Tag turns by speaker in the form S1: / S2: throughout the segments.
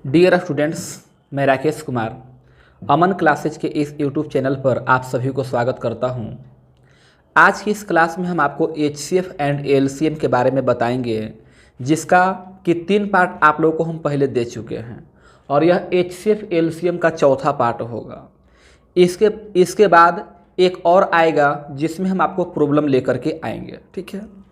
S1: Dear students, मैं राकेश कुमार अमन classes के इस यूट्यूब चैनल पर आप सभी को स्वागत करता हूं। आज की इस क्लास में हम आपको HCF एंड LCM के बारे में बताएंगे, जिसका कि 3 पार्ट आप लोगों को हम पहले दे चुके हैं और यह HCF LCM का चौथा पार्ट होगा। इसके बाद एक और आएगा जिसमें हम आपको प्रॉब्लम लेकर के आएंगे। ठीक है,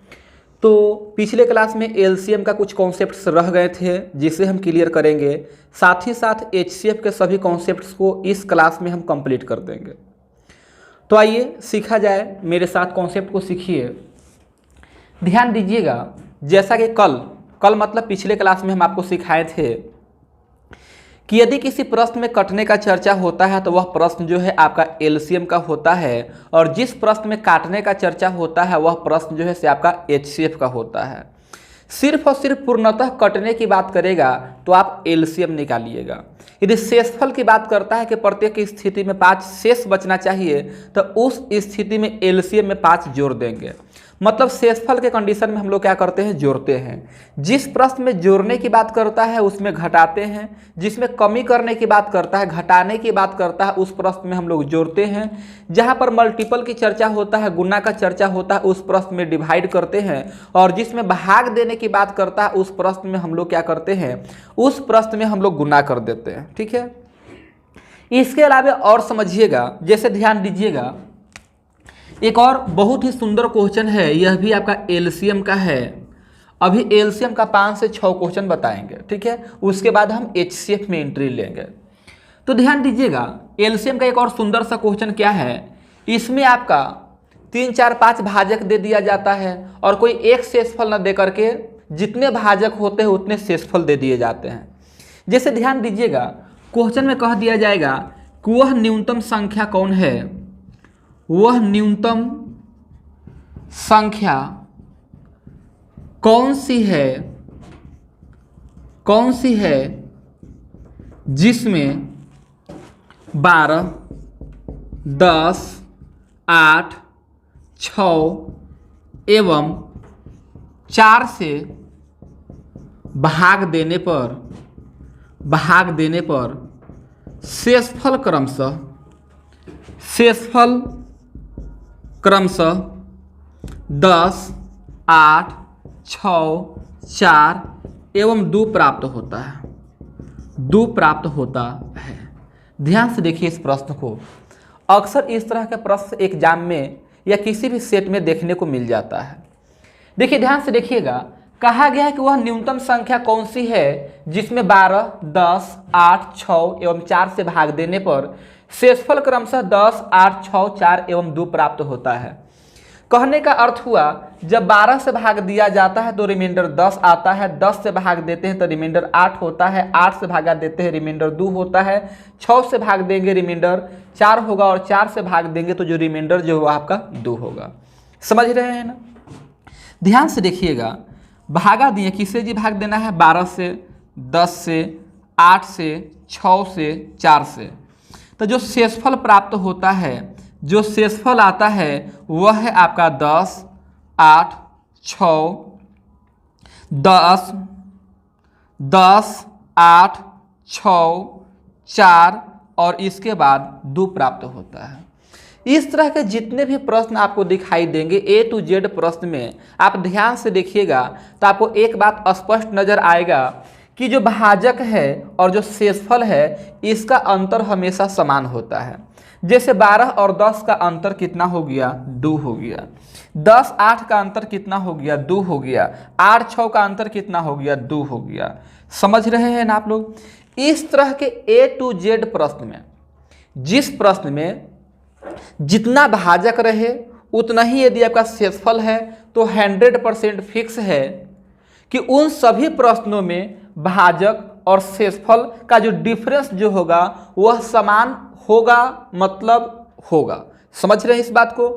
S1: तो पिछले क्लास में LCM का कुछ कॉन्सेप्ट्स रह गए थे जिसे हम क्लियर करेंगे, साथ ही साथ HCF के सभी कॉन्सेप्ट्स को इस क्लास में हम कंप्लीट कर देंगे। तो आइए सीखा जाए, मेरे साथ कॉन्सेप्ट को सीखिए। ध्यान दीजिएगा, जैसा कि कल मतलब पिछले क्लास में हम आपको सिखाए थे कि यदि किसी प्रश्न में कटने का चर्चा होता है तो वह प्रश्न जो है आपका LCM का होता है, और जिस प्रश्न में काटने का चर्चा होता है वह प्रश्न जो है से आपका HCF का होता है। सिर्फ और सिर्फ पूर्णतः कटने की बात करेगा तो आप LCM निकालिएगा। यदि शेषफल की बात करता है कि प्रत्येक स्थिति में 5 शेष बचना चाहिए तो उस स्थिति में LCM में 5 जोड़ देंगे। मतलब शेषफल के कंडीशन में हम लोग क्या करते हैं, जोड़ते हैं। जिस प्रश्न में जोड़ने की बात करता है उसमें घटाते हैं, जिसमें कमी करने की बात करता है, घटाने की बात करता है, उस प्रश्न में हम लोग जोड़ते हैं। जहां पर मल्टीपल की चर्चा होता है, गुना का चर्चा होता है, उस प्रश्न में डिवाइड करते हैं। और जिसमें भाग देने की बात करता है उस प्रश्न में हम लोग क्या करते हैं, उस प्रश्न में हम लोग गुना कर देते हैं। ठीक है, इसके अलावा और समझिएगा, जैसे ध्यान दीजिएगा, एक और बहुत ही सुंदर क्वेश्चन है, यह भी आपका LCM का है। अभी LCM का 5 से 6 क्वेश्चन बताएंगे। ठीक है, उसके बाद हम HCF में एंट्री लेंगे। तो ध्यान दीजिएगा, LCM का एक और सुंदर सा क्वेश्चन क्या है, इसमें आपका 3, 4, 5 भाजक दे दिया जाता है और कोई एक शेषफल न दे करके जितने भाजक होते हैं उतने शेषफल दे दिए जाते हैं। जैसे ध्यान दीजिएगा, क्वेश्चन में कह दिया जाएगा कि वह न्यूनतम संख्या कौन है, वह न्यूनतम संख्या कौन सी है जिसमें 12, 10, 8, 6 एवं 4 से भाग देने पर शेषफल क्रमशः 10, 8, 6, 4 एवं 2 प्राप्त होता है। ध्यान से देखिए इस प्रश्न को। अक्सर इस तरह के प्रश्न एग्जाम में या किसी भी सेट में देखने को मिल जाता है। देखिए, ध्यान से देखिएगा, कहा गया है कि वह न्यूनतम संख्या कौन सी है जिसमें 12, 10, 8, 6 एवं 4 से भाग देने पर शेषफल क्रमशः 10, 8, 6, 4 एवं 2 प्राप्त होता है। कहने का अर्थ हुआ, जब 12 से भाग दिया जाता है तो रिमाइंडर 10 आता है, 10 से भाग देते हैं तो रिमाइंडर 8 होता है, 8 से भागा देते हैं रिमाइंडर 2 होता है, 6 से भाग देंगे रिमाइंडर 4 होगा, और 4 से भाग देंगे तो जो रिमाइंडर जो हुआ आपका 2 होगा। समझ रहे हैं ना? ध्यान से देखिएगा, भागा दिए, किससे जी भाग देना है, 12 से, 10 से, 8 से, 6 से, 4 से। तो जो शेषफल प्राप्त होता है, जो शेषफल आता है वह है आपका 10, 8, 6, 10, 8, 6, 4 और इसके बाद 2 प्राप्त होता है। इस तरह के जितने भी प्रश्न आपको दिखाई देंगे A to Z प्रश्न में, आप ध्यान से देखिएगा तो आपको एक बात स्पष्ट नजर आएगा कि जो भाजक है और जो शेषफल है इसका अंतर हमेशा समान होता है। जैसे 12 और 10 का अंतर कितना हो गया, 2 हो गया। 10, 8 का अंतर कितना हो गया, 2 हो गया। 8, 6 का अंतर कितना हो गया, 2 हो गया। समझ रहे हैं ना आप लोग? इस तरह के A to Z प्रश्न में, जिस प्रश्न में जितना भाजक रहे उतना ही यदि आपका शेषफल है तो 100% फिक्स है कि उन सभी प्रश्नों में भाजक और शेषफल का जो डिफरेंस जो होगा वह समान होगा, मतलब होगा। समझ रहे हैं इस बात को?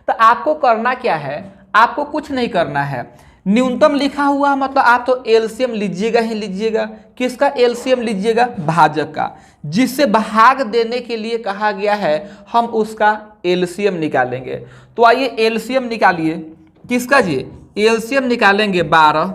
S1: तो आपको करना क्या है, आपको कुछ नहीं करना है। न्यूनतम लिखा हुआ मतलब आप तो LCM लीजिएगा ही लीजिएगा। किसका LCM लीजिएगा? भाजक का। जिससे भाग देने के लिए कहा गया है हम उसका LCM निकालेंगे। तो आइए LCM निकालिए। किसका जी? LCM निकालेंगे 12,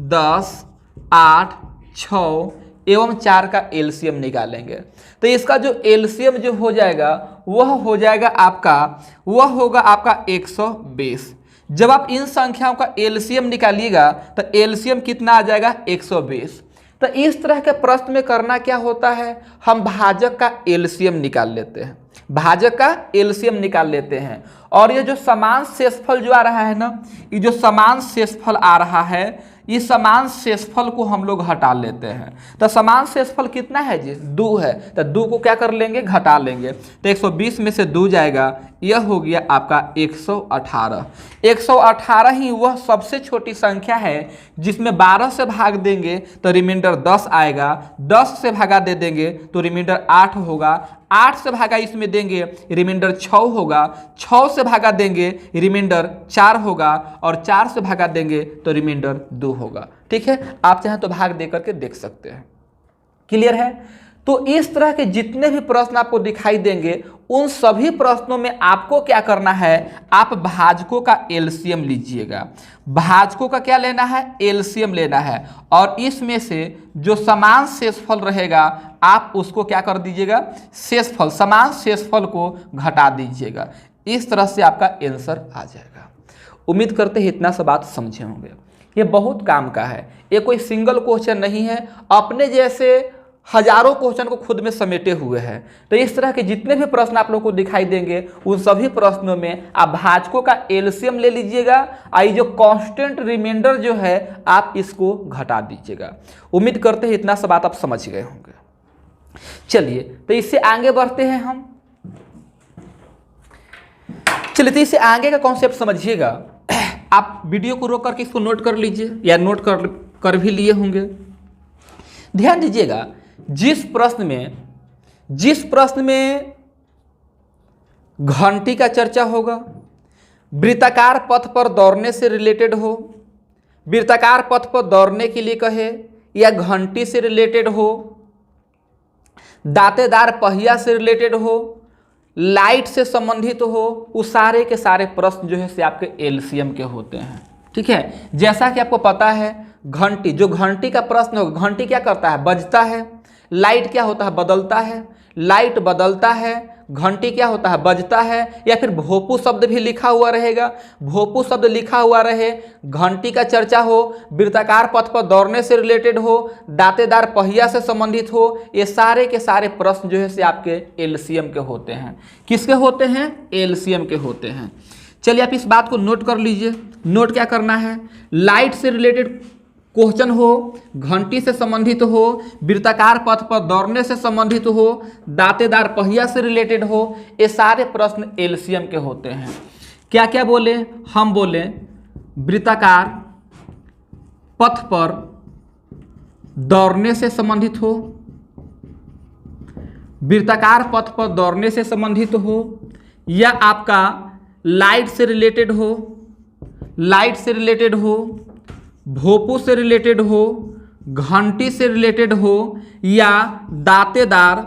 S1: 10, 8, 6 एवं 4 का एलसीएम निकालेंगे। तो इसका जो एलसीएम जो हो जाएगा वह हो जाएगा आपका, वह होगा आपका 120। जब आप इन संख्याओं का एलसीएम निकालिएगा तो एलसीएम कितना आ जाएगा 120। तो इस तरह के प्रश्न में करना क्या होता है, हम भाजक का एलसीएम निकाल लेते हैं, भाजक का एलसीएम निकाल लेते हैं। और ये जो समान शेषफल जो आ रहा है ना, ये जो समान शेषफल आ रहा है, इस समान शेषफल को हम लोग हटा लेते हैं। तो समान शेषफल कितना है जी, 2 है। तो 2 को क्या कर लेंगे, घटा लेंगे। तो 120 में से 2 जाएगा, यह हो गया आपका 118। 118 ही वह सबसे छोटी संख्या है जिसमें 12 से भाग देंगे तो रिमाइंडर 10 आएगा, 10 से भागा दे देंगे तो रिमाइंडर 8 होगा, 8 से भागा इसमें देंगे रिमाइंडर 6 होगा, 6 से भागा देंगे रिमाइंडर 4 होगा, और 4 से भागा देंगे तो रिमाइंडर 2 होगा। ठीक है, आप चाहें तो भाग दे करके देख सकते हैं। क्लियर है? तो इस तरह के जितने भी प्रश्न आपको दिखाई देंगे उन सभी प्रश्नों में आपको क्या करना है, आप भाजकों का एलसीएम लीजिएगा। भाजकों का क्या लेना है, एलसीएम लेना है, और इसमें से जो समान शेषफल रहेगा आप उसको क्या कर दीजिएगा, शेषफल, समान शेषफल को घटा दीजिएगा। इस तरह से आपका आंसर आ जाएगा। उम्मीद करते हैं इतना सा बात समझे होंगे। ये बहुत काम का है, ये कोई सिंगल क्वेश्चन नहीं है, अपने जैसे हजारों क्वेश्चन को खुद में समेटे हुए हैं। तो इस तरह के जितने भी प्रश्न आप लोगों को दिखाई देंगे उन सभी प्रश्नों में आप भाजकों का एलसीएम ले लीजिएगा, आई जो कांस्टेंट रिमाइंडर जो है आप इसको घटा दीजिएगा। उम्मीद करते हैं इतना सा बात आप समझ गए होंगे। चलिए तो इससे आगे बढ़ते हैं हम। चलिए तो इससे आगे का कॉन्सेप्ट समझिएगा। आप वीडियो को रोक करके इसको नोट कर लीजिए, या नोट कर भी लिए होंगे। ध्यान दीजिएगा, जिस प्रश्न में घंटी का चर्चा होगा, वृत्ताकार पथ पर दौड़ने से रिलेटेड हो, वृत्ताकार पथ पर दौड़ने के लिए कहे, या घंटी से रिलेटेड हो, दांतेदार पहिया से रिलेटेड हो, लाइट से संबंधित हो, उस सारे के सारे प्रश्न जो है से आपके एलसीएम के होते हैं। ठीक है, जैसा कि आपको पता है घंटी, जो घंटी का प्रश्न होगा, घंटी क्या करता है, बजता है। लाइट क्या होता है, बदलता है। लाइट बदलता है, घंटी क्या होता है, बजता है। या फिर भोपू शब्द भी लिखा हुआ रहेगा, भोपू शब्द लिखा हुआ रहे, घंटी का चर्चा हो, वृत्ताकार पथ पर दौड़ने से रिलेटेड हो, दांतेदार पहिया से संबंधित हो, ये सारे के सारे प्रश्न जो है से आपके एलसीएम के होते हैं। किसके होते हैं, एलसीएम के होते हैं। चलिए आप इस बात को नोट कर लीजिए। नोट क्या करना है, लाइट से रिलेटेड क्वेश्चन हो, घंटी से संबंधित हो, वृत्ताकार पथ पर दौड़ने से संबंधित हो, दांतेदार पहिया से रिलेटेड हो, ये सारे प्रश्न एलसीएम के होते हैं। क्या क्या बोले, हम बोले वृत्ताकार पथ पर दौड़ने से संबंधित हो, वृत्ताकार पथ पर दौड़ने से संबंधित हो, या आपका लाइट से रिलेटेड हो, लाइट से रिलेटेड हो, भोपू से रिलेटेड हो, घंटी से रिलेटेड हो, या दांतेदार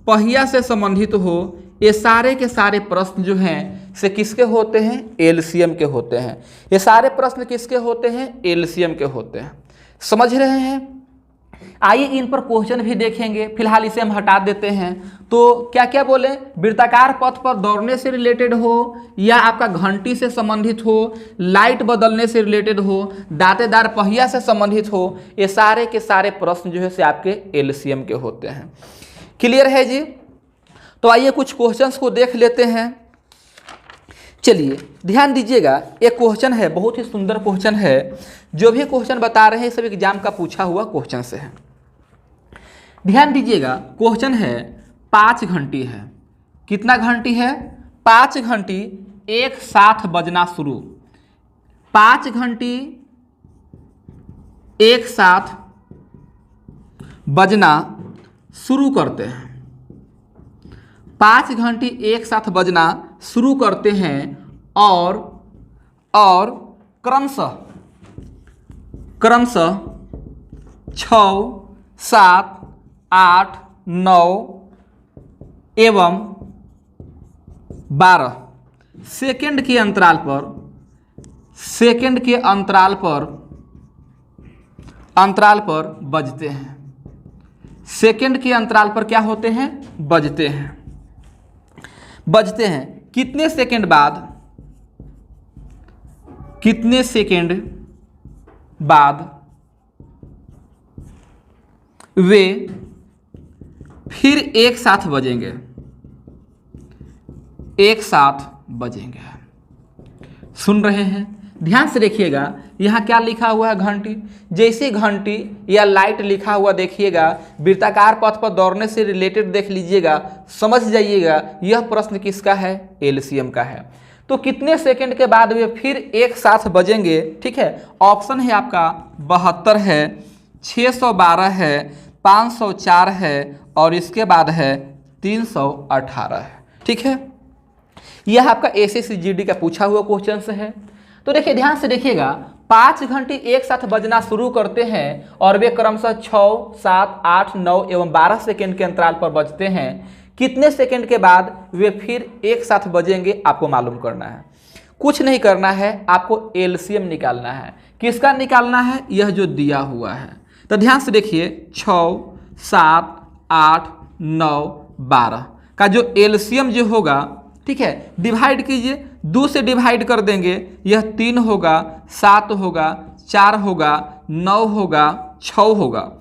S1: पहिया से संबंधित हो, ये सारे के सारे प्रश्न जो हैं से किसके होते हैं, एलसीएम के होते हैं। ये सारे प्रश्न किसके होते हैं, एलसीएम के होते हैं। समझ रहे हैं? आइए इन पर क्वेश्चन भी देखेंगे, फिलहाल इसे हम हटा देते हैं। तो क्या क्या बोले, वृत्ताकार पथ पर दौड़ने से रिलेटेड हो, या आपका घंटी से संबंधित हो, लाइट बदलने से रिलेटेड हो, दांतेदार पहिया से संबंधित हो, ये सारे के सारे प्रश्न जो है से आपके एलसीएम के होते हैं। क्लियर है जी? तो आइए कुछ क्वेश्चंस को देख लेते हैं। चलिए ध्यान दीजिएगा, एक क्वेश्चन है, बहुत ही सुंदर क्वेश्चन है। जो भी क्वेश्चन बता रहे हैं सब एग्जाम का पूछा हुआ क्वेश्चन से है। ध्यान दीजिएगा, क्वेश्चन है 5 घंटी है। कितना घंटी है, 5 घंटी एक साथ बजना शुरू। 5 घंटी एक साथ बजना शुरू करते हैं। 5 घंटी एक साथ बजना शुरू करते हैं और क्रमशः 6, 7, 8, 9 एवं 12 सेकंड के अंतराल पर अंतराल पर बजते हैं, सेकंड के अंतराल पर क्या होते हैं, बजते हैं। बजते हैं कितने सेकंड बाद, कितने सेकंड बाद वे फिर एक साथ बजेंगे, एक साथ बजेंगे। सुन रहे हैं, ध्यान से देखिएगा, यहाँ क्या लिखा हुआ है, घंटी। जैसे घंटी या लाइट लिखा हुआ देखिएगा, वृत्ताकार पथ पर दौड़ने से रिलेटेड देख लीजिएगा, समझ जाइएगा यह प्रश्न किसका है, एलसीएम का है। तो कितने सेकंड के बाद वे फिर एक साथ बजेंगे, ठीक है। ऑप्शन है आपका 72 है, 612 है, 504 है और इसके बाद है 318 है, ठीक है। यह आपका एसएससी का पूछा हुआ क्वेश्चन है। तो देखिए ध्यान से देखिएगा, 5 घंटे एक साथ बजना शुरू करते हैं और वे क्रमशः 6, 7, 8, 9 एवं 12 सेकंड के अंतराल पर बजते हैं। कितने सेकंड के बाद वे फिर एक साथ बजेंगे आपको मालूम करना है। कुछ नहीं करना है, आपको एलसीएम निकालना है। किसका निकालना है, यह जो दिया हुआ है। तो ध्यान से देखिए, 6, 7, 8, 9, 12 का जो एलसीएम जो होगा, ठीक है, डिवाइड कीजिए, 2 से डिवाइड कर देंगे, यह 3 होगा, 7 होगा, 4 होगा, 9 होगा, 6 होगा।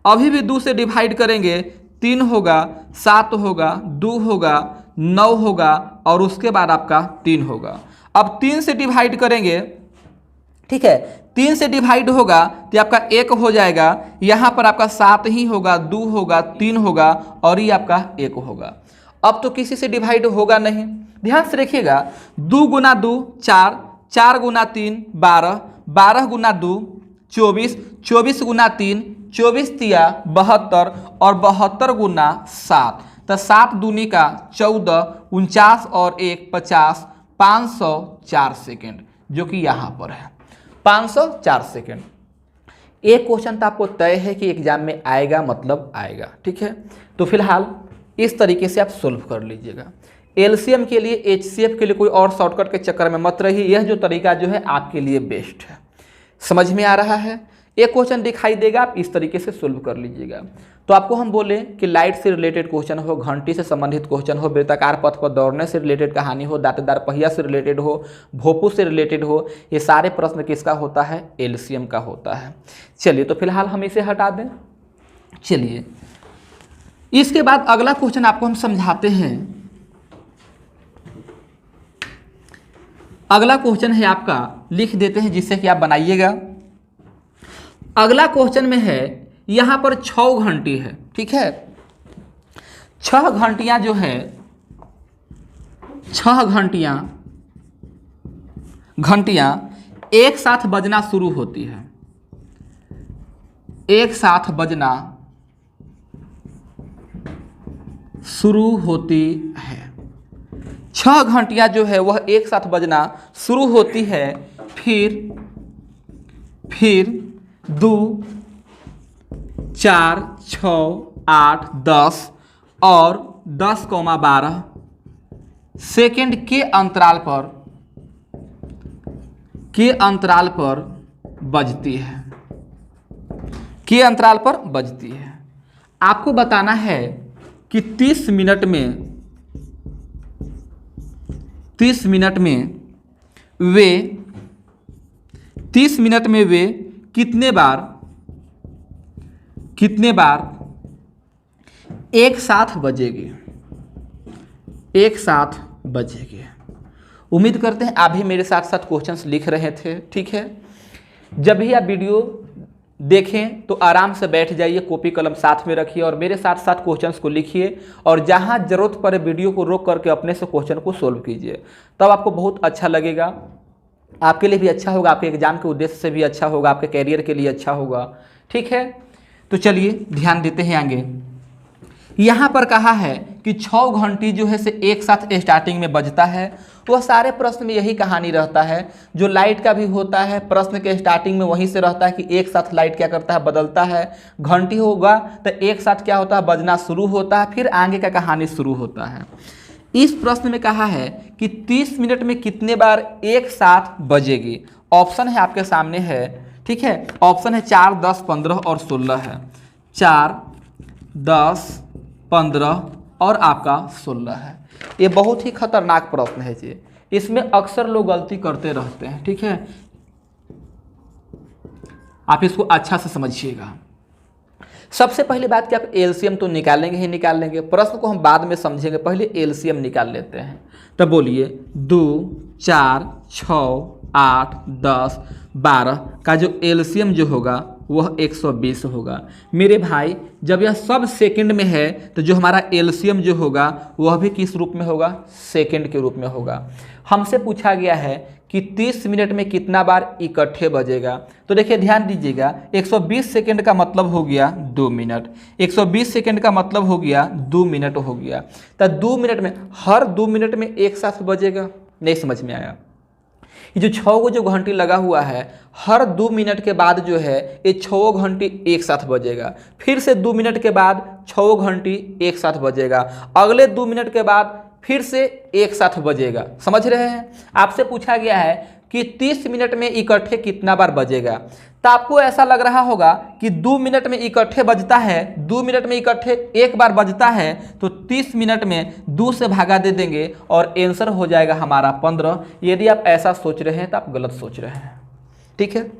S1: अभी भी 2 से डिवाइड करेंगे, 3 होगा, 7 होगा, 2 होगा, 9 होगा और उसके बाद आपका 3 होगा। अब 3 से डिवाइड करेंगे, ठीक है, 3 से डिवाइड होगा तो आपका 1 हो जाएगा, यहाँ पर आपका 7 ही होगा, 2 होगा, 3 होगा और ये आपका 1 होगा। अब तो किसी से डिवाइड होगा नहीं। ध्यान से देखिएगा, 2 गुना 2 4, 4 गुना 3 12, 12 गुना 2 24, 24 गुना 3 24 तिया 72 और 72 गुना 7, तो 7 दूनी का 14, 49 और 1 50, 504 सेकेंड, जो कि यहाँ पर है 504 सेकेंड। एक क्वेश्चन तो आपको तय है कि एग्जाम में आएगा, मतलब आएगा, ठीक है। तो फिलहाल इस तरीके से आप सोल्व कर लीजिएगा। एलसीएम के लिए, एचसीएफ के लिए कोई और शॉर्टकट के चक्कर में मत रहिए, यह जो तरीका जो है आपके लिए बेस्ट है। समझ में आ रहा है, एक क्वेश्चन दिखाई देगा, आप इस तरीके से सोल्व कर लीजिएगा। तो आपको हम बोले कि लाइट से रिलेटेड क्वेश्चन हो, घंटी से संबंधित क्वेश्चन हो, वृत्ताकार पथ पर दौड़ने से रिलेटेड कहानी हो, दांतेदार पहिया से रिलेटेड हो, भोपू से रिलेटेड हो, ये सारे प्रश्न किसका होता है, एलसीएम का होता है। चलिए तो फिलहाल हम इसे हटा दें। चलिए इसके बाद अगला क्वेश्चन आपको हम समझाते हैं। अगला क्वेश्चन है आपका, लिख देते हैं जिससे कि आप बनाइएगा। अगला क्वेश्चन में है, यहां पर 6 घंटी है, ठीक है। 6 घंटियां जो है, 6 घंटियां एक साथ बजना शुरू होती है, एक साथ बजना शुरू होती है। 6 घंटियां जो है वह एक साथ बजना शुरू होती है, फिर 2, 4, 6, 8, 10 और 10,12 सेकेंड के अंतराल पर बजती है, के अंतराल पर बजती है। आपको बताना है कि 30 मिनट में वे कितने बार एक साथ बजेगी। उम्मीद करते हैं आप भी मेरे साथ साथ क्वेश्चंस लिख रहे थे, ठीक है। जब भी आप वीडियो देखें तो आराम से बैठ जाइए, कॉपी कलम साथ में रखिए और मेरे साथ साथ क्वेश्चंस को लिखिए और जहां जरूरत पड़े वीडियो को रोक करके अपने से क्वेश्चन को सोल्व कीजिए, तब आपको बहुत अच्छा लगेगा। आपके लिए भी अच्छा होगा, आपके एग्जाम के उद्देश्य से भी अच्छा होगा, आपके कैरियर के लिए अच्छा होगा, ठीक है। तो चलिए ध्यान देते हैं आगे। यहाँ पर कहा है कि 6 घंटी जो है से एक साथ स्टार्टिंग में बजता है। वह सारे प्रश्न में यही कहानी रहता है, जो लाइट का भी होता है प्रश्न के स्टार्टिंग में वहीं से रहता है कि एक साथ लाइट क्या करता है, बदलता है। घंटी होगा तो एक साथ क्या होता है, बजना शुरू होता है, फिर आगे का कहानी शुरू होता है। इस प्रश्न में कहा है कि 30 मिनट में कितने बार एक साथ बजेगी। ऑप्शन है आपके सामने है, ठीक है। ऑप्शन है 4, 10, 15 और 16 है। 4, 10, 15 और आपका 16 है। ये बहुत ही खतरनाक प्रश्न है जी, इसमें अक्सर लोग गलती करते रहते हैं। ठीक है, आप इसको अच्छा से समझिएगा। सबसे पहली बात कि आप एलसीएम तो निकालेंगे ही निकालेंगे, प्रश्न को हम बाद में समझेंगे, पहले एलसीएम निकाल लेते हैं। तब बोलिए 2, 4, 6, 8, 10, 12 का जो एलसीएम जो होगा वह 120 होगा। मेरे भाई जब यह सब सेकंड में है तो जो हमारा एलसीएम जो होगा वह भी किस रूप में होगा? सेकंड के रूप में होगा। हमसे पूछा गया है कि 30 मिनट में कितना बार इकट्ठे बजेगा। तो देखिए ध्यान दीजिएगा, 120 सेकंड का मतलब हो गया 2 मिनट, 120 सेकंड का मतलब हो गया 2 मिनट हो गया। तो 2 मिनट में, हर 2 मिनट में एक साथ बजेगा। नहीं समझ में आया? ये जो 6 जो घंटी लगा हुआ है, हर 2 मिनट के बाद जो है ये 6 घंटी एक साथ बजेगा। फिर से 2 मिनट के बाद 6 घंटी एक साथ बजेगा। अगले 2 मिनट के बाद फिर से एक साथ बजेगा। समझ रहे हैं? आपसे पूछा गया है कि 30 मिनट में इकट्ठे कितना बार बजेगा। तो आपको ऐसा लग रहा होगा कि 2 मिनट में इकट्ठे बजता है, 2 मिनट में इकट्ठे एक बार बजता है, तो 30 मिनट में 2 से भागा दे देंगे और आंसर हो जाएगा हमारा 15। यदि आप ऐसा सोच रहे हैं तो आप गलत सोच रहे हैं। ठीक है,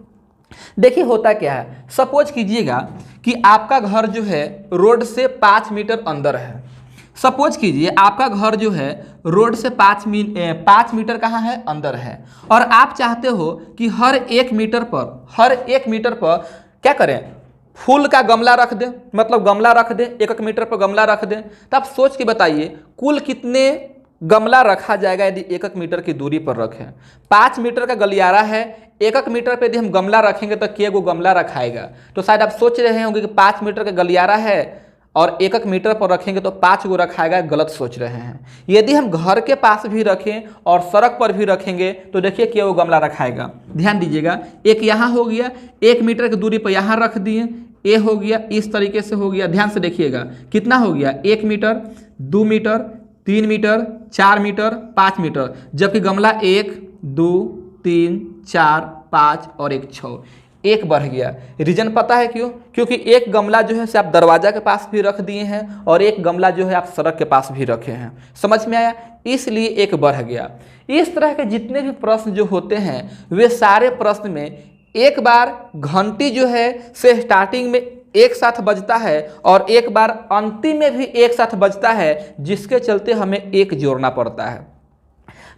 S1: देखिए होता क्या है, सपोज कीजिएगा कि आपका घर जो है रोड से 5 मीटर अंदर है। सपोज कीजिए आपका घर जो है रोड से 5 मीटर कहाँ है? अंदर है। और आप चाहते हो कि हर 1 मीटर पर क्या करें? फूल का गमला रख दें, मतलब गमला रख दें, 1 मीटर पर गमला रख दें। तो आप सोच के बताइए कुल कितने गमला रखा जाएगा यदि 1 मीटर की दूरी पर रखें। 5 मीटर का गलियारा है, 1 मीटर पर यदि हम गमला रखेंगे तो क्या गो गमला रखाएगा? तो शायद आप सोच रहे होंगे कि 5 मीटर का गलियारा है और 1 मीटर पर रखेंगे तो 5 गो रखाएगा। गलत सोच रहे हैं। यदि हम घर के पास भी रखें और सड़क पर भी रखेंगे तो देखिए क्या वो गमला रखाएगा। ध्यान दीजिएगा, एक यहाँ हो गया, 1 मीटर की दूरी पर यहाँ रख दिए, ये हो गया, इस तरीके से हो गया। ध्यान से देखिएगा कितना हो गया? 1 metre, 2 metre, 3 metre, 4 metre, 5 metre, जबकि गमला 1, 2, 3, 4, 5 और 1 6, 1 बढ़ गया। रीजन पता है क्यों? क्योंकि एक गमला जो है से आप दरवाजा के पास भी रख दिए हैं और एक गमला जो है आप सड़क के पास भी रखे हैं। समझ में आया? इसलिए 1 बढ़ गया। इस तरह के जितने भी प्रश्न जो होते हैं वे सारे प्रश्न में एक बार घंटी जो है से स्टार्टिंग में एक साथ बजता है और एक बार अंतिम में भी एक साथ बजता है, जिसके चलते हमें 1 जोड़ना पड़ता है।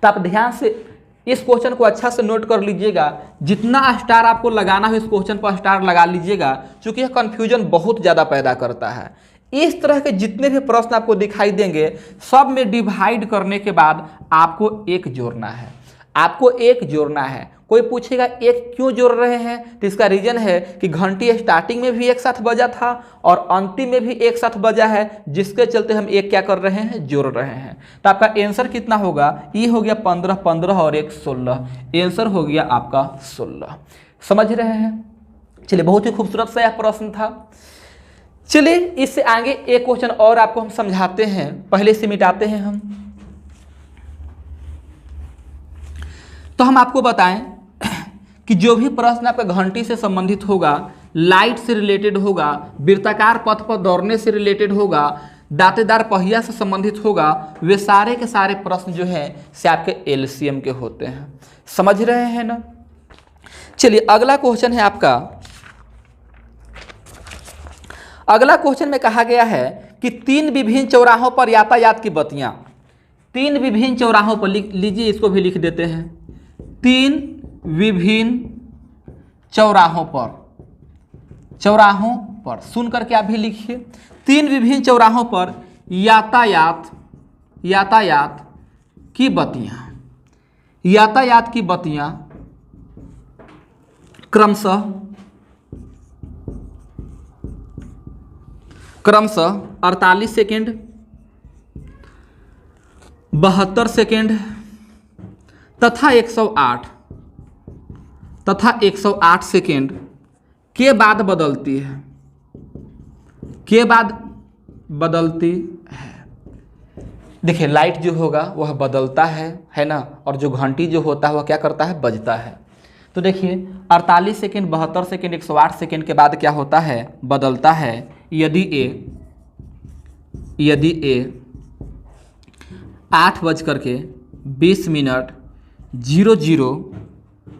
S1: तो आप ध्यान से इस क्वेश्चन को अच्छा से नोट कर लीजिएगा। जितना स्टार आपको लगाना है इस क्वेश्चन पर स्टार लगा लीजिएगा, क्योंकि यह कन्फ्यूजन बहुत ज़्यादा पैदा करता है। इस तरह के जितने भी प्रश्न आपको दिखाई देंगे सब में डिवाइड करने के बाद आपको 1 जोड़ना है। आपको 1 जोड़ना है। कोई पूछेगा 1 क्यों जोड़ रहे हैं? तो इसका रीजन है कि घंटी स्टार्टिंग में भी एक साथ बजा था और अंतिम में भी एक साथ बजा है, जिसके चलते हम 1 क्या कर रहे हैं? जोड़ रहे हैं। तो आपका आंसर कितना होगा? ये हो गया 15, 15 और 1 16। आंसर हो गया आपका 16। समझ रहे हैं? चलिए, बहुत ही खूबसूरत सा यह प्रश्न था। चलिए इससे आगे एक क्वेश्चन और आपको हम समझाते हैं, पहले से मिटाते हैं हम। तो हम आपको बताएं कि जो भी प्रश्न आपका घंटी से संबंधित होगा, लाइट से रिलेटेड होगा, वृत्ताकार पथ पर दौड़ने से रिलेटेड होगा, दांतेदार पहिया से संबंधित होगा, वे सारे के सारे प्रश्न जो हैं से आपके एलसीएम के होते हैं। समझ रहे हैं ना? चलिए अगला क्वेश्चन है आपका। अगला क्वेश्चन में कहा गया है कि 3 विभिन्न चौराहों पर यातायात की बत्तियां, 3 विभिन्न चौराहों पर लीजिए, इसको भी लिख देते हैं। 3 विभिन्न चौराहों पर सुन करके आप भी लिखिए। 3 विभिन्न चौराहों पर यातायात की बत्तियां क्रमशः 48 सेकेंड, 72 सेकेंड तथा 108 सेकेंड के बाद बदलती है। देखिए लाइट जो होगा वह बदलता है ना, और जो घंटी जो होता है वह क्या करता है? बजता है। तो देखिए 48 सेकेंड, 72 सेकेंड, 108 सेकेंड के बाद क्या होता है, बदलता है। यदि ए 8:20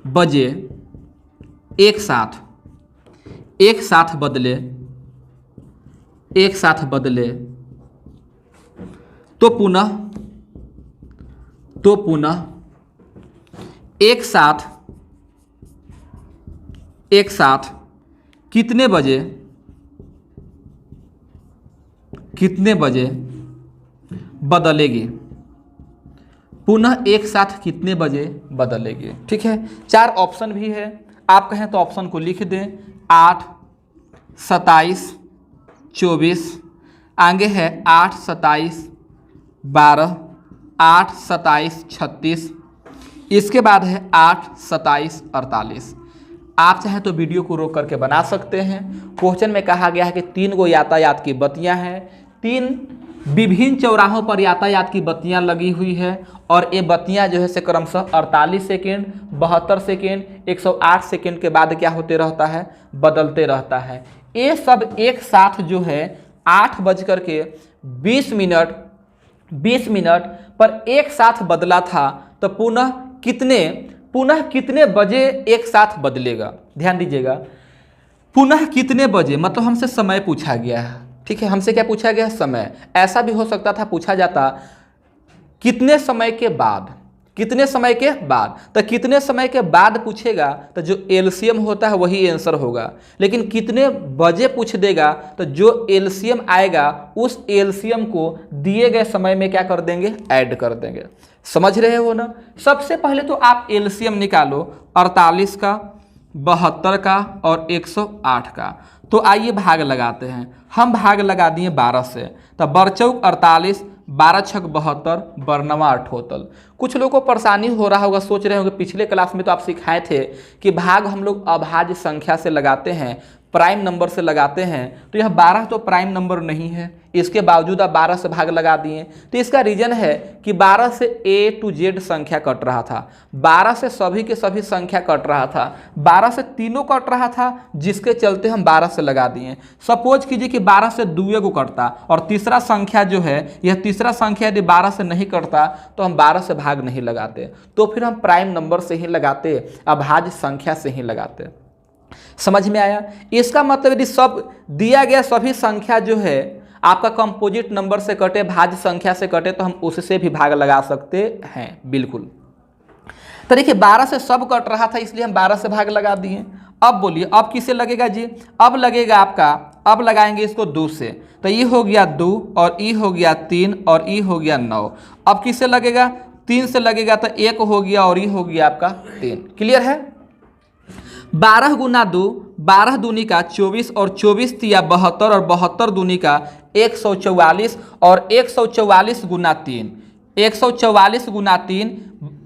S1: बजे एक साथ बदले तो पुनः एक साथ कितने बजे बदलेगी, पुनः एक साथ कितने बजे बदलेगी। ठीक है, 4 ऑप्शन भी है, आप कहें तो ऑप्शन को लिख दें। 8, 27, 24, आगे है 8, 27, 12, 8, 27, 36, इसके बाद है 8, 27, 48। आप चाहें तो वीडियो को रोक करके बना सकते हैं। क्वेश्चन में कहा गया है कि 3 गो यातायात की बत्तियां हैं, 3 विभिन्न चौराहों पर यातायात की बत्तियां लगी हुई है और ये बत्तियां जो है से क्रमशः 48 सेकेंड, 72 सेकेंड, 108 सेकेंड के बाद क्या होते रहता है, बदलते रहता है। ये सब एक साथ जो है 8:20 पर एक साथ बदला था, तो पुनः कितने बजे एक साथ बदलेगा। ध्यान दीजिएगा, पुनः कितने बजे मतलब हमसे समय पूछा गया है। ठीक है, हमसे क्या पूछा गया, समय। ऐसा भी हो सकता था पूछा जाता कितने समय के बाद, तो कितने समय के बाद पूछेगा तो जो एलसीएम होता है वही आंसर होगा। लेकिन कितने बजे पूछ देगा तो जो एलसीएम आएगा उस एलसीएम को दिए गए समय में क्या कर देंगे, ऐड कर देंगे। समझ रहे हो ना। सबसे पहले तो आप एलसीएम निकालो 48 का, 72 का और 108 का। तो आइए भाग लगाते हैं। हम भाग लगा दिए 12 से, तो बरचौक 48, 12 छक 72, बरनवा 78। कुछ लोगों को परेशानी हो रहा होगा, सोच रहे होंगे पिछले क्लास में तो आप सिखाए थे कि भाग हम लोग अभाज्य संख्या से लगाते हैं, प्राइम नंबर से लगाते हैं। तो यह 12 तो प्राइम नंबर नहीं है, इसके बावजूद आप 12 से भाग लगा दिए। तो इसका रीजन है कि 12 से A to Z संख्या कट रहा था, 12 से सभी के सभी संख्या कट रहा था, 12 से तीनों कट रहा था, जिसके चलते हम 12 से लगा दिए। सपोज कीजिए कि 12 से 2 को कटता और तीसरा संख्या जो है, यह तीसरा संख्या यदि 12 से नहीं कटता तो हम 12 से भाग नहीं लगाते, तो फिर हम प्राइम नंबर से ही लगाते, अभाज्य संख्या से ही लगाते। समझ में आया। इसका मतलब यदि सब दिया गया सभी संख्या जो है आपका कंपोजिट नंबर से कटे, भाज्य संख्या से कटे, तो हम उससे भी भाग लगा सकते हैं। बिल्कुल। तो देखिए 12 से सब कट रहा था इसलिए हम 12 से भाग लगा दिए। अब बोलिए अब किसे लगेगा जी, अब लगेगा आपका, अब लगाएंगे इसको 2 से, तो ये हो गया 2 और ये हो गया 3 और ये हो गया 9। अब किसे लगेगा, 3 से लगेगा तो 1 हो गया और ये हो गया आपका 3। क्लियर है। 12 गुना 2, 12 दूनी का 24 और 24 तिया 72 और 72 दूनी का 144 और 144 गुना 3, 144 गुना 3,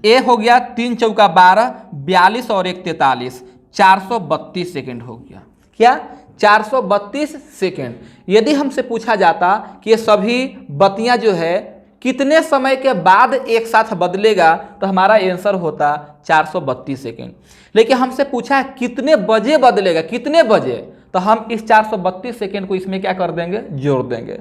S1: ए हो गया 3 चौका 12, 42 और 1 43, 432 सेकेंड हो गया। क्या, 432 सेकेंड। यदि हमसे पूछा जाता कि ये सभी बत्तियां जो है कितने समय के बाद एक साथ बदलेगा, तो हमारा आंसर होता 432 सेकेंड। लेकिन हमसे पूछा है कितने बजे बदलेगा, कितने बजे, तो हम इस 432 सेकेंड को इसमें क्या कर देंगे, जोड़ देंगे।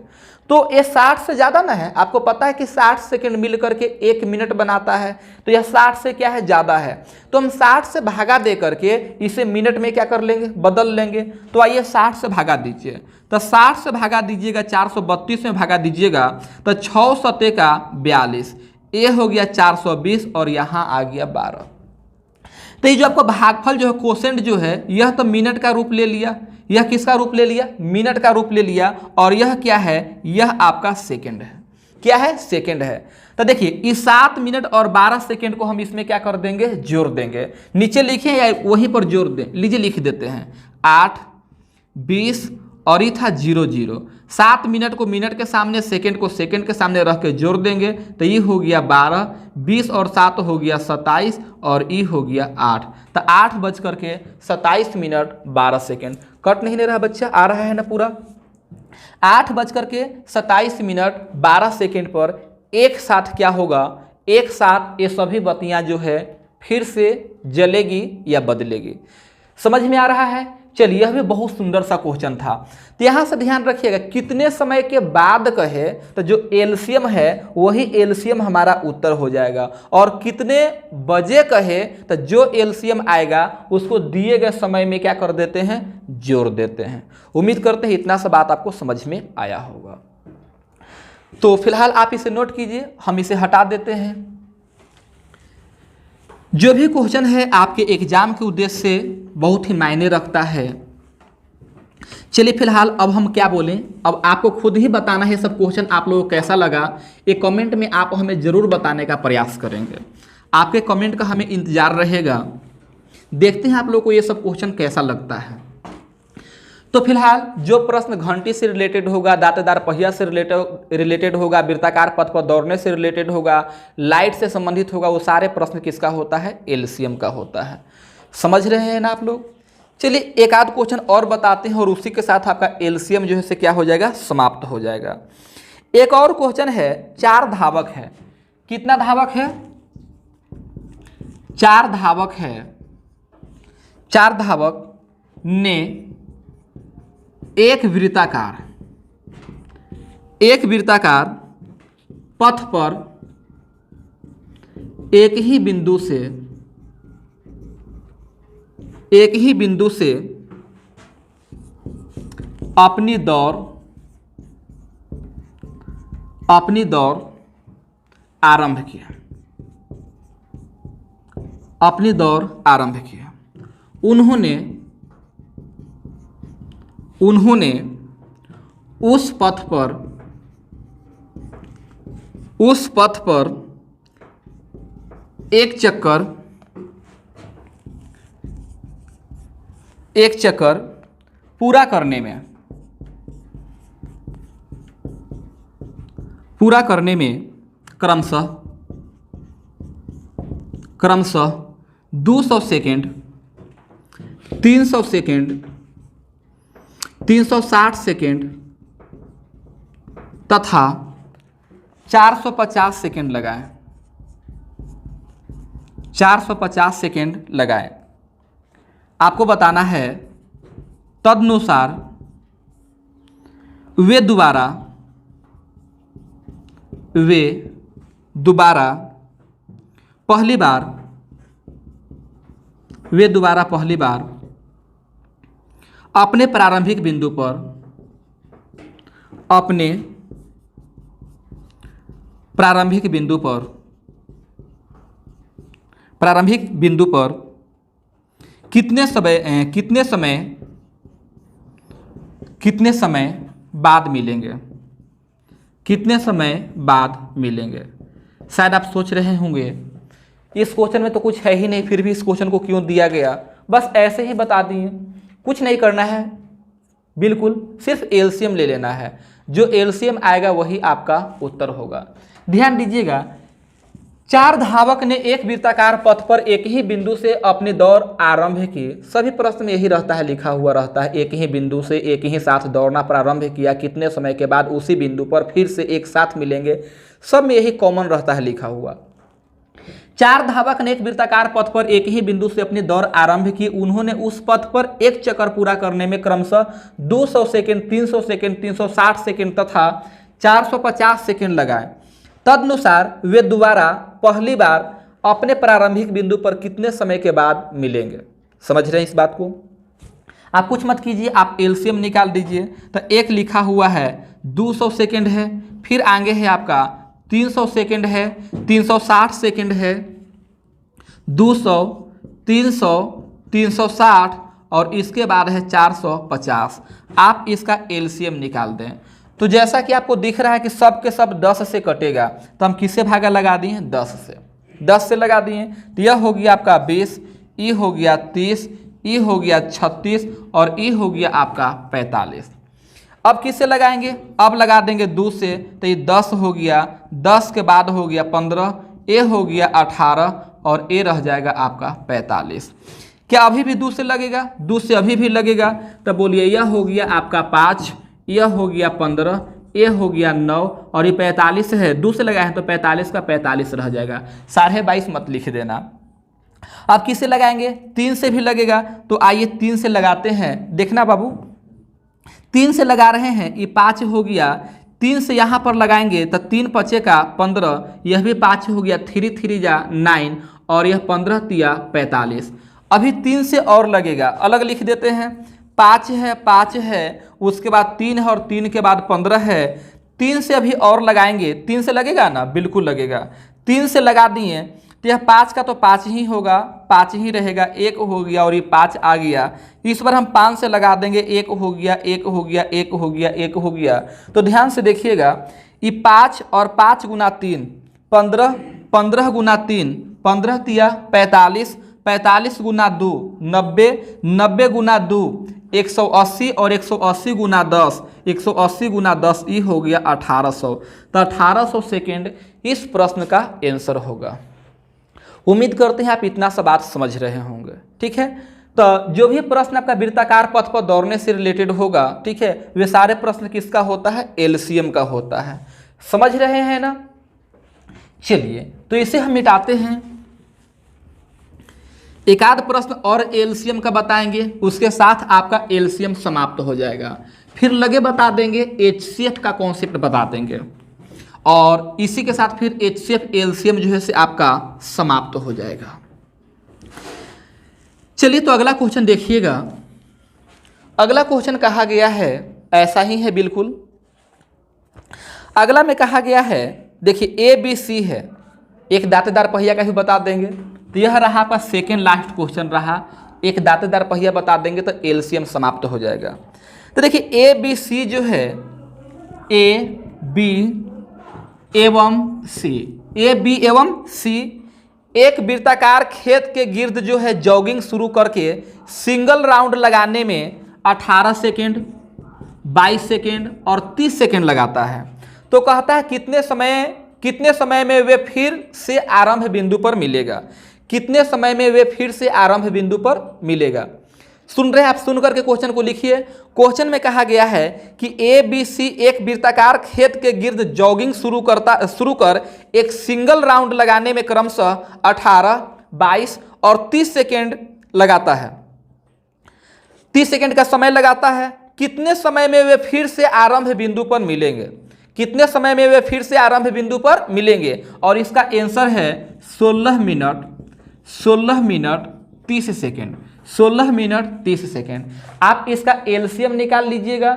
S1: तो ये 60 से ज़्यादा ना है, आपको पता है कि 60 सेकेंड मिल करके 1 मिनट बनाता है, तो यह 60 से क्या है, ज़्यादा है। तो हम 60 से भागा दे करके इसे मिनट में क्या कर लेंगे, बदल लेंगे। तो आइए 60 से भागा दीजिए, तो 60 से भागा दीजिएगा, 432 में भागा दीजिएगा, तो 6 सते का 42, ये हो गया 420 और यहाँ आ गया 12। तो ये जो आपका भागफल जो है, कोसेंट जो है, यह तो मिनट का रूप ले लिया, यह किसका रूप ले लिया, मिनट का रूप ले लिया, और यह क्या है, यह आपका सेकंड है। क्या है, सेकंड है। तो देखिए इस 7 मिनट और 12 सेकंड को हम इसमें क्या कर देंगे, जोड़ देंगे। नीचे लिखे या वहीं पर जोड़ दें, लीजिए लिख देते हैं 8, 20 और ये था 00। 7 मिनट को मिनट के सामने, सेकंड को सेकंड के सामने रख के जोड़ देंगे, तो ये हो गया 12, 20 और 7 हो गया 27 और ये हो गया 8। तो 8:27 12 सेकंड। कट नहीं ले रहा बच्चा, आ रहा है ना पूरा। 8:27 12 सेकंड पर एक साथ क्या होगा, एक साथ ये सभी बत्तियां जो है फिर से जलेगी या बदलेगी। समझ में आ रहा है? चलिए, यह भी बहुत सुंदर सा क्वेश्चन था। तो यहाँ से ध्यान रखिएगा, कितने समय के बाद कहे तो जो एलसीएम है वही एलसीएम हमारा उत्तर हो जाएगा, और कितने बजे कहे तो जो एलसीएम आएगा उसको दिए गए समय में क्या कर देते हैं, जोड़ देते हैं। उम्मीद करते हैं इतना सा बात आपको समझ में आया होगा। तो फिलहाल आप इसे नोट कीजिए, हम इसे हटा देते हैं। जो भी क्वेश्चन है आपके एग्जाम के उद्देश्य से बहुत ही मायने रखता है। चलिए फिलहाल अब हम क्या बोलें, अब आपको खुद ही बताना है सब क्वेश्चन आप लोगों को कैसा लगा। एक कमेंट में आप हमें ज़रूर बताने का प्रयास करेंगे, आपके कमेंट का हमें इंतज़ार रहेगा। देखते हैं आप लोगों को ये सब क्वेश्चन कैसा लगता है। तो फिलहाल जो प्रश्न घंटी से रिलेटेड होगा, दांतेदार पहिया से रिलेटेड होगा, वृत्ताकार पथ पर दौड़ने से रिलेटेड होगा, लाइट से संबंधित होगा, वो सारे प्रश्न किसका होता है, एलसीएम का होता है। समझ रहे हैं ना आप लोग? चलिए एक आध क्वेश्चन और बताते हैं और उसी के साथ आपका एलसीएम जो है से क्या हो जाएगा, समाप्त हो जाएगा। एक और क्वेश्चन है, 4 धावक है। कितना धावक है? 4 धावक है। 4 धावक ने एक वृत्ताकार पथ पर एक ही बिंदु से अपनी दौड़ आरंभ किया। उन्होंने उस पथ पर एक चक्कर पूरा करने में क्रमशः 200 सेकेंड, 300 सेकेंड, 360 सेकेंड तथा 450 सेकेंड लगाएं। 450 सेकेंड लगाएं। आपको बताना है तदनुसार वे दोबारा पहली बार अपने प्रारंभिक बिंदु पर कितने समय बाद मिलेंगे। शायद आप सोच रहे होंगे इस क्वेश्चन में तो कुछ है ही नहीं, फिर भी इस क्वेश्चन को क्यों दिया गया। बस ऐसे ही बता दिए, कुछ नहीं करना है, बिल्कुल सिर्फ एलसीएम ले लेना है। जो एलसीएम आएगा वही आपका उत्तर होगा। ध्यान दीजिएगा, 4 धावक ने एक वृत्ताकार पथ पर एक ही बिंदु से अपनी दौड़ आरंभ की। सभी प्रश्न में यही रहता है, लिखा हुआ रहता है, एक ही बिंदु से एक ही साथ दौड़ना प्रारंभ किया, कितने समय के बाद उसी बिंदु पर फिर से एक साथ मिलेंगे। सब में यही कॉमन रहता है लिखा हुआ। 4 धावक ने एक वृत्ताकार पथ पर एक ही बिंदु से अपनी दौड़ आरंभ की। उन्होंने उस पथ पर एक चक्कर पूरा करने में क्रमशः 200 सेकेंड, 300 सेकेंड, 360 सेकेंड तथा 450 सेकेंड लगाए। तदनुसार वे दोबारा पहली बार अपने प्रारंभिक बिंदु पर कितने समय के बाद मिलेंगे। समझ रहे हैं इस बात को? आप कुछ मत कीजिए, आप एलसीएम निकाल दीजिए। तो एक लिखा हुआ है 200 सेकेंड है, फिर आगे है आपका 300 सेकेंड है, 360 सेकेंड है, 200, 300, 360 और इसके बाद है 450। आप इसका एलसीएम निकाल दें। तो जैसा कि आपको दिख रहा है कि सब के सब 10 से कटेगा, तो हम किससे भागा लगा दिए, 10 से। 10 से लगा दिए तो यह हो गया आपका 20, ई हो गया 30, ई हो गया 36 और ई हो गया आपका 45। अब किससे लगाएंगे, अब लगा देंगे 2 से, तो ये 10 हो गया, 10 के बाद हो गया 15, ए हो गया 18 और ए रह जाएगा आपका 45। क्या अभी भी 2 से लगेगा? 2 से अभी भी लगेगा। तो बोलिए यह हो गया आपका 5, यह हो गया 15, ये हो गया 9 और ये 45 है, 2 से लगाए हैं तो 45 का 45 रह जाएगा। 22.5 मत लिख देना। अब किससे लगाएंगे, 3 से भी लगेगा। तो आइए 3 से लगाते हैं। देखना बाबू, 3 से लगा रहे हैं, ये 5 हो गया। 3 से यहाँ पर लगाएंगे तो 3 पचे का 15, यह भी 5 हो गया, 3 3 जा 9, और यह 15 तिया 45। अभी 3 से और लगेगा, अलग लिख देते हैं। 5 है, 5 है, उसके बाद 3 है, और 3 के बाद 15 है। 3 से अभी और लगाएंगे, 3 से लगेगा ना, बिल्कुल लगेगा। 3 से लगा दिए तो यह 5 का तो 5 ही होगा, 5 ही रहेगा, 1 हो गया, और ये 5 आ गया। इस बार हम 5 से लगा देंगे, 1 हो गया, 1 हो गया, 1 हो गया, 1 हो गया। तो ध्यान से देखिएगा, ये 5 और 5 गुना 3 15, 15 गुना 3 15 तिया 45, 45 गुना 2 90, 90 गुना 2 180, और 180 गुना 10 180 गुना 10 ये हो गया 1800। तो 1800 सेकेंड इस प्रश्न का आंसर होगा। उम्मीद करते हैं आप इतना सा बात समझ रहे होंगे। ठीक है, तो जो भी प्रश्न आपका वृत्ताकार पथ पर दौड़ने से रिलेटेड होगा, ठीक है, वे सारे प्रश्न किसका होता है, एलसीएम का होता है। समझ रहे हैं ना। चलिए तो इसे हम मिटाते हैं। एक आध प्रश्न और एलसीएम का बताएंगे, उसके साथ आपका एलसीएम समाप्त हो जाएगा। फिर लगे बता देंगे, एचसीएफ का कॉन्सेप्ट बता देंगे, और इसी के साथ फिर एचसीएफ एलसीएम जो है से आपका समाप्त हो जाएगा। चलिए तो अगला क्वेश्चन देखिएगा। अगला क्वेश्चन कहा गया है, ऐसा ही है बिल्कुल। अगला में कहा गया है, देखिए ए बी सी है, एक दांतेदार पहिया का भी बता देंगे। तो यह रहा आपका सेकेंड लास्ट क्वेश्चन रहा, एक दांतेदार पहिया बता देंगे तो एलसीएम समाप्त हो जाएगा। तो देखिए ए बी सी जो है, ए बी एवं सी, ए बी एवं सी एक वृत्ताकार खेत के गिर्द जो है जॉगिंग शुरू करके सिंगल राउंड लगाने में 18 सेकेंड, 22 सेकेंड और 30 सेकेंड लगाता है। तो कहता है कितने समय में वे फिर से आरंभ बिंदु पर मिलेगा, कितने समय में वे फिर से आरंभ बिंदु पर मिलेगा। सुन रहे हैं आप, सुन करके क्वेश्चन को लिखिए। क्वेश्चन में कहा गया है कि ए बी सी एक वृत्ताकार खेत के गिर्द जॉगिंग शुरू कर एक सिंगल राउंड लगाने में क्रमशः 18, 22 और 30 सेकेंड लगाता है। 30 सेकेंड का समय लगाता है। कितने समय में वे फिर से आरंभ बिंदु पर मिलेंगे, कितने समय में वे फिर से आरंभ बिंदु पर मिलेंगे, और इसका आंसर है 16 मिनट 30 सेकेंड, 16 मिनट 30 सेकेंड। आप इसका एलसीएम निकाल लीजिएगा।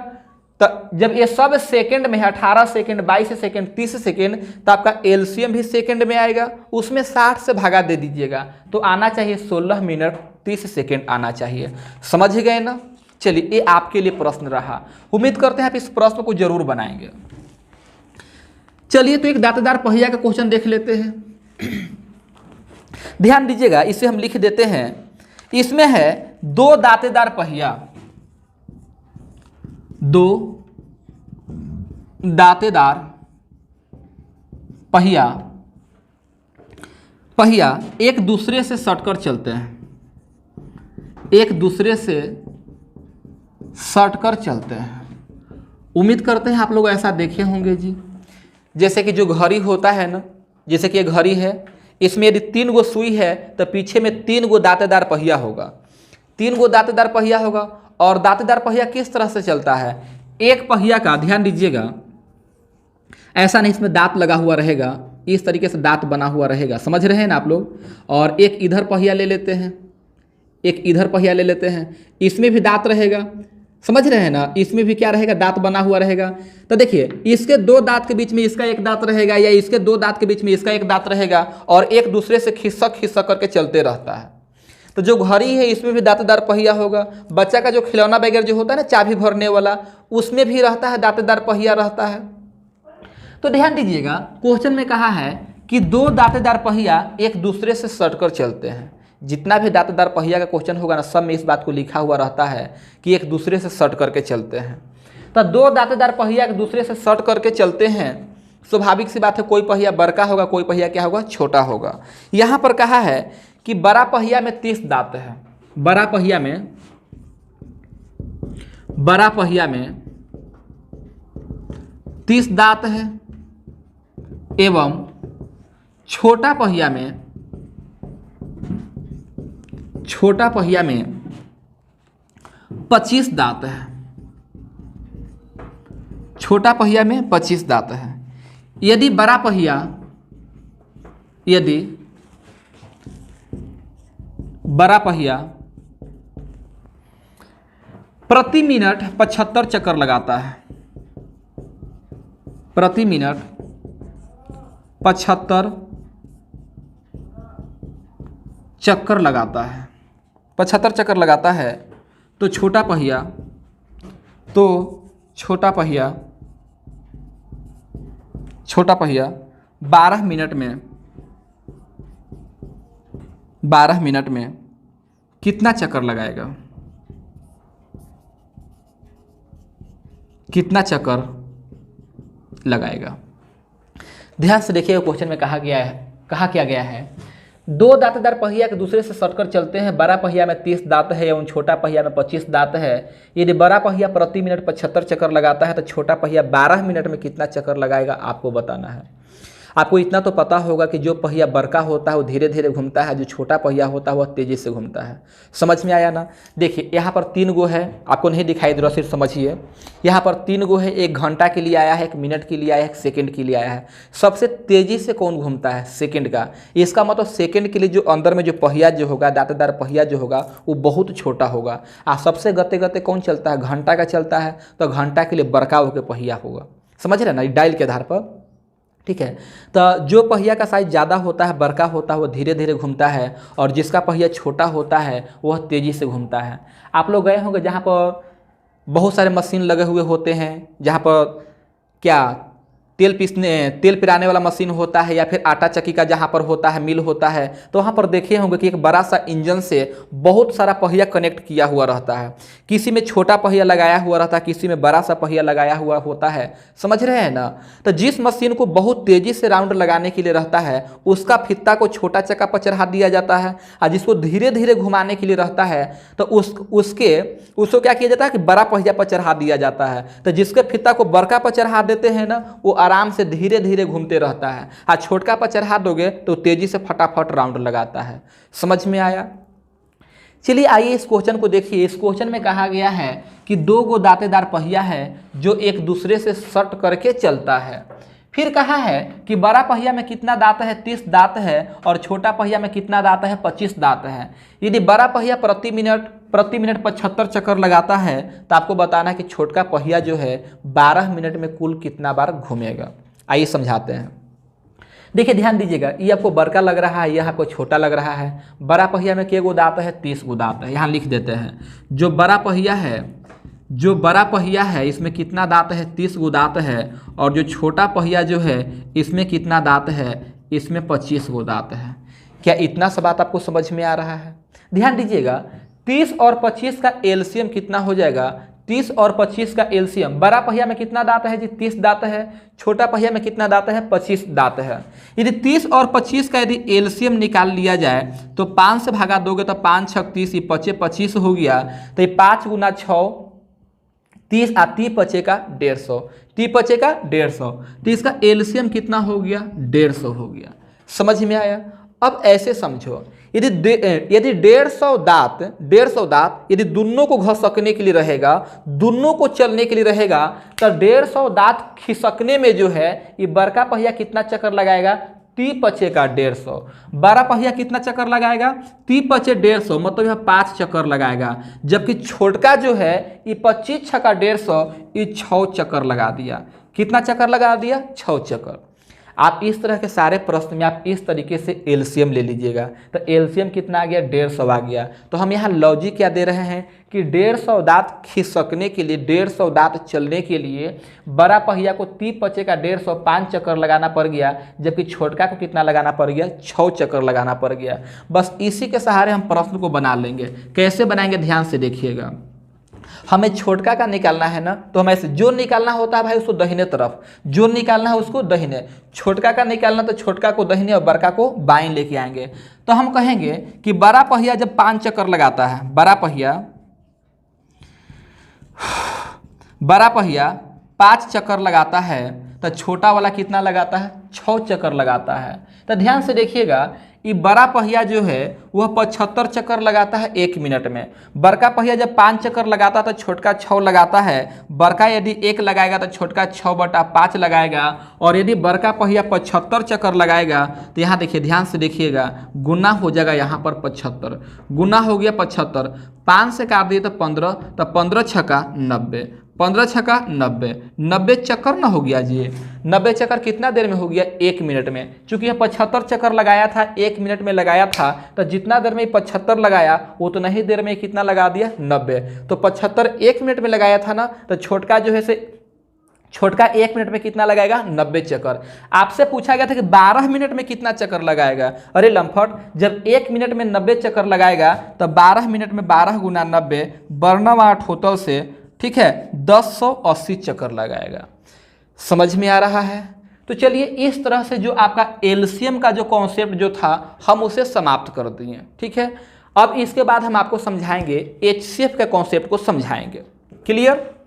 S1: तो जब ये सब सेकेंड में है, 18 सेकेंड, 22 सेकेंड, 30 सेकेंड, तो आपका एलसीएम भी सेकेंड में आएगा, उसमें 60 से भागा दे दीजिएगा, तो आना चाहिए 16 मिनट 30 सेकेंड आना चाहिए। समझ गए ना। चलिए ये आपके लिए प्रश्न रहा, उम्मीद करते हैं आप इस प्रश्न को जरूर बनाएंगे। चलिए तो एक दांतेदार पहिया का क्वेश्चन देख लेते हैं। ध्यान दीजिएगा, इसे हम लिख देते हैं। इसमें है 2 दांतेदार पहिया, 2 दांतेदार पहिया एक दूसरे से सटकर चलते हैं, एक दूसरे से सटकर चलते हैं। उम्मीद करते हैं आप लोग ऐसा देखे होंगे जी। जैसे कि जो घड़ी होता है ना, जैसे कि ये घड़ी है, इसमें यदि 3 गो सुई है तो पीछे में 3 गो दांतेदार पहिया होगा, 3 गो दांतेदार पहिया होगा। और दांतेदार पहिया किस तरह से चलता है, एक पहिया का ध्यान दीजिएगा, ऐसा नहीं इसमें दांत लगा हुआ रहेगा, इस तरीके से दांत बना हुआ रहेगा। समझ रहे हैं ना आप लोग। और एक इधर पहिया ले लेते हैं, एक इधर पहिया ले लेते हैं, इसमें भी दांत रहेगा। समझ रहे हैं ना, इसमें भी क्या रहेगा, दांत बना हुआ रहेगा। तो देखिए, इसके 2 दांत के बीच में इसका एक दांत रहेगा, या इसके 2 दांत के बीच में इसका एक दांत रहेगा, और एक दूसरे से खिसक करके चलते रहता है। तो जो घड़ी है इसमें भी दांतेदार पहिया होगा। बच्चा का जो खिलौना वगैरह जो होता है ना, चाबी भरने वाला, उसमें भी रहता है, दांतेदार पहिया रहता है। तो ध्यान दीजिएगा, क्वेश्चन में कहा है कि 2 दांतेदार पहिया एक दूसरे से सटकर चलते हैं। जितना भी दांतेदार पहिया का क्वेश्चन होगा ना, सब में इस बात को लिखा हुआ रहता है कि एक दूसरे से सट करके चलते हैं। तो 2 दांतेदार पहिया एक दूसरे से सट करके चलते हैं। स्वाभाविक सी बात है, कोई पहिया बड़का होगा, कोई पहिया क्या होगा, छोटा होगा। यहाँ पर कहा है कि बड़ा पहिया में 30 दांत है, बड़ा पहिया में 30 दांत है, एवं छोटा पहिया में छोटा पहिया में 25 दांत है, छोटा पहिया में 25 दांत है। यदि बड़ा पहिया प्रति मिनट 75 चक्कर लगाता है, प्रति मिनट 75 चक्कर लगाता है, 75 चक्कर लगाता है, तो छोटा पहिया 12 मिनट में कितना चक्कर लगाएगा, कितना चक्कर लगाएगा। ध्यान से देखिए, क्वेश्चन में कहा क्या गया है, दो दांतदार पहिया एक दूसरे से सटकर चलते हैं। बड़ा पहिया में 30 दांत है एवं छोटा पहिया में 25 दांत है। यदि बड़ा पहिया प्रति मिनट 75 चक्कर लगाता है तो छोटा पहिया 12 मिनट में कितना चक्कर लगाएगा, आपको बताना है। आपको इतना तो पता होगा कि जो पहिया बड़का होता है वो धीरे धीरे घूमता है, जो छोटा पहिया होता है वह तेज़ी से घूमता है। समझ में आया ना। देखिए यहाँ पर 3 गो है, आपको नहीं दिखाई दे रहा, सिर्फ समझिए। यहाँ पर 3 गो है, 1 घंटा के लिए आया है, 1 मिनट के लिए आया है, 1 सेकंड के लिए आया है। सबसे तेज़ी से कौन घूमता है? सेकंड का। इसका मतलब सेकंड के लिए जो अंदर में जो पहिया जो होगा, दांतेदार पहिया जो होगा वो बहुत छोटा होगा। सबसे गते गते कौन चलता है? घंटा का चलता है, तो घंटा के लिए बड़का होकर पहिया होगा। समझ रहे ना, डायल के आधार पर। ठीक है, तो जो पहिया का साइज ज़्यादा होता है, बड़का होता है, वो धीरे धीरे घूमता है, और जिसका पहिया छोटा होता है वह तेज़ी से घूमता है। आप लोग गए होंगे जहाँ पर बहुत सारे मशीन लगे हुए होते हैं, जहाँ पर क्या तेल पिराने वाला मशीन होता है, या फिर आटा चक्की का जहाँ पर होता है, मिल होता है, तो वहाँ पर देखे होंगे कि एक बड़ा सा इंजन से बहुत सारा पहिया कनेक्ट किया हुआ रहता है। किसी में छोटा पहिया लगाया हुआ रहता है, किसी में बड़ा सा पहिया लगाया हुआ होता है। समझ रहे हैं ना। तो जिस मशीन को बहुत तेज़ी से राउंड लगाने के लिए रहता है, उसका फित्ता को छोटा चक्का पर चढ़ा दिया जाता है, और जिसको धीरे धीरे घुमाने के लिए रहता है तो उसको क्या किया जाता है कि बड़ा पहिया पर चढ़ा दिया जाता है। तो जिसके फित्ता को बड़का पर चढ़ा देते हैं ना, वो आराम से धीरे धीरे घूमते रहता है, और छोटका पर चढ़ा दोगे तो तेजी से फटाफट राउंड लगाता है। समझ में आया। चलिए आइए इस क्वेश्चन को देखिए। इस क्वेश्चन में कहा गया है कि 2 गो दांतेदार पहिया है जो एक दूसरे से सट करके चलता है। फिर कहा है कि बड़ा पहिया में कितना दांत है? 30 दांत है, और छोटा पहिया में कितना दांत है? 25 दांत है। यदि बड़ा पहिया प्रति मिनट 75 चक्कर लगाता है, तो आपको बताना है कि छोटका पहिया जो है 12 मिनट में कुल कितना बार घूमेगा। आइए समझाते हैं। देखिए ध्यान दीजिएगा, ये आपको बड़का लग रहा है, यह आपको छोटा लग रहा है। बड़ा पहिया में कितने गो दांत है? 30 गो दांत है। यहाँ लिख देते हैं, जो बड़ा पहिया है इसमें कितना दांत है? 30 गो दांत है। और जो छोटा पहिया जो है इसमें कितना दांत है? इसमें 25 गो दांत है। क्या इतना सा बात आपको समझ में आ रहा है? ध्यान दीजिएगा, 30 और 25 का एलसीएम कितना हो जाएगा? 30 और 25 का एलसीएम। बड़ा पहिया में कितना दांत है जी? 30 दांत है। छोटा पहिया में कितना दांत है? 25 दांत है। यदि 30 और 25 का यदि एलसीएम निकाल लिया जाए तो 5 से भागा दोगे तो 5 6 30, ये 25 हो गया। तो ये 5 गुना 6 30, 30 बचे का 150, 30 बचे का 150। तो इसका एलसीएम कितना हो गया? 150 हो गया। समझ में आया। अब ऐसे समझो, यदि 150 दांत यदि दोनों को घसकने के लिए रहेगा, दोनों को चलने के लिए रहेगा, तो 150 दांत खिसकने में जो है ये बड़का पहिया कितना चक्कर लगाएगा? 30 पचे का 150। बड़ा पहिया कितना चक्कर लगाएगा? 30 पचे 150, मतलब यह 5 चक्कर लगाएगा। जबकि छोटका जो है ये 25 छक्का 150, ये 6 चक्कर लगा दिया। कितना चक्कर लगा दिया? 6 चक्कर। आप इस तरह के सारे प्रश्न में आप इस तरीके से एलसीएम ले लीजिएगा। तो एलसीएम कितना आ गया? 150 आ गया। तो हम यहाँ लॉजिक क्या दे रहे हैं कि 150 दांत खिसकने के लिए, 150 दांत चलने के लिए बड़ा पहिया को 30 पचे का 150 5 चक्कर लगाना पड़ गया, जबकि छोटका को कितना लगाना पड़ गया? 6 चक्कर लगाना पड़ गया। बस इसी के सहारे हम प्रश्न को बना लेंगे। कैसे बनाएंगे ध्यान से देखिएगा। हमें छोटका का निकालना है ना, तो हमें जो निकालना होता है भाई उसको दाहिने तरफ, जो निकालना है उसको दाहिने। छोटका का निकालना तो छोटका को दाहिने और बड़का को बाएं लेके आएंगे। तो हम कहेंगे कि बड़ा पहिया जब 5 चक्कर लगाता है, बड़ा पहिया 5 चक्कर लगाता है, तो छोटा वाला कितना लगाता है? 6 चक्कर लगाता है। तो ध्यान से देखिएगा, ये बड़ा पहिया जो है वह 75 चक्कर लगाता है 1 मिनट में। बड़का पहिया जब 5 चक्कर लगाता है तो छोटका 6 लगाता है। बड़का यदि 1 लगाएगा तो छोटका 6/5 लगाएगा। और यदि बड़का पहिया 75 चक्कर लगाएगा तो यहाँ देखिए, ध्यान से देखिएगा, गुना हो जाएगा यहाँ पर 75, गुना हो गया 75, 5 से काट दिए तो 15, तो 15 छक्का 90, 15 छक्का 90, 90 चक्कर ना हो गया जी। 90 चक्कर कितना देर में हो गया? 1 मिनट में। चूंकि यह 75 चक्कर लगाया था, 1 मिनट में लगाया था, तो जितना देर में 75 लगाया उतना ही देर में कितना लगा दिया? 90। तो 75 1 मिनट में लगाया था ना, तो छोटका जो है से छोटका 1 मिनट में कितना लगाएगा? 90 चक्कर। आपसे पूछा गया था कि 12 मिनट में कितना चक्कर लगाएगा। अरे लम्फट, जब 1 मिनट में 90 चक्कर लगाएगा तो 12 मिनट में 12 गुना 90 वर्णमाठ होतल से, ठीक है, 1080 चक्कर लगाएगा। समझ में आ रहा है? तो चलिए, इस तरह से जो आपका एलसीएम का जो कॉन्सेप्ट जो था हम उसे समाप्त कर दिए। ठीक है, अब इसके बाद हम आपको समझाएंगे एचसीएफ के कॉन्सेप्ट को समझाएंगे। क्लियर?